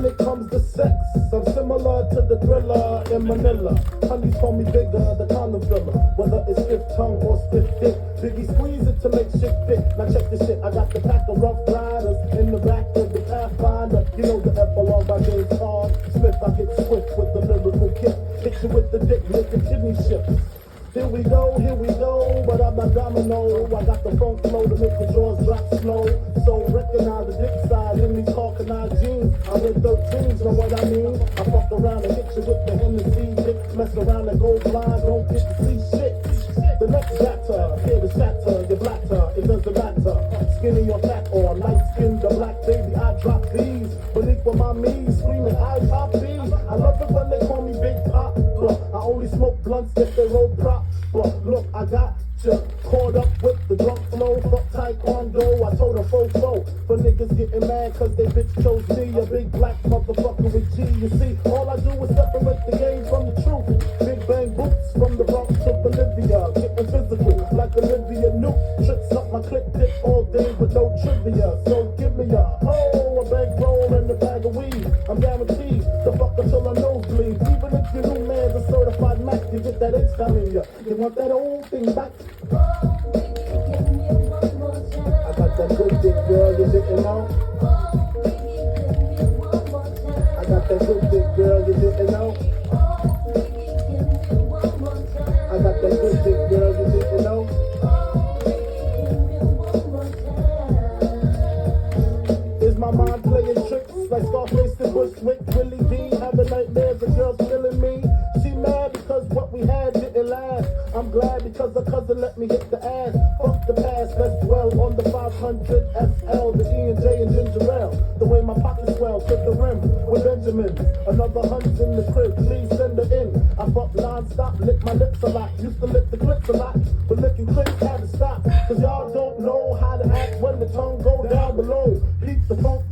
when it comes to sex, I'm similar to the thriller in Manila. Honeys call me bigger, the condom filler. Whether it's stiff tongue or stiff dick, Biggie squeeze it to make shit fit. Now check this shit, I got the pack of rough riders in the back of the Pathfinder. You know the epilogue by James Hard Smith. I get swift with the lyrical kick. Hit you with the dick, make the kidney shift. Here we go, but I'm not domino. I got the funk flow to make the jaws drop slow. So recognize the dick side in these caucanized jeans. I wear 13s, know what I mean? I fuck around and hit you with the Hennessy dick. Mess around and go blind, don't get to see shit. The next batter, here to shatter, your blatter, it doesn't matter. Skinny or fat or light skin, the black baby, I drop these. Beneath with my knees, screaming, I pop these. I love it when they call me Big Pop. I only smoke blunts if they roll prop. But look, I got you caught up with the drunk flow. Fuck taekwondo, I told a fofo. But niggas getting mad cause they bitch chose me. A big black motherfucker with G. You see, all I do is separate the game from the truth. Big bang boots from the Bronx to Bolivia. Getting physical like Olivia Newt. Tricks up my clip dick all day with no trivia. So give me a bankroll and a bag of weed. I'm guaranteed to fuck until my nose bleeds. Even if your new man's a certified Mac, you get that H down in ya. You want that old thing back? I got that good dick, girl, you didn't know. I got that good dick, girl, you didn't know. I got that good dick, girl, you didn't know. Is my mind playing tricks like Scarface and Bushwick? Willie D having nightmares of girls killing me. She mad because what we had didn't last. I'm glad because her cousin let me hit the ass. Fuck the past, let's dwell on the 500 SL, the E and J and ginger ale. The way my pockets swell to the rim with Benjamin. Another hunt in the crib, please send her in. I fuck non-stop, lick my lips a lot. Used to lick the clips a lot, but licking clips had to stop. Cause y'all don't know how to act when the tongue go down below. Beat the funk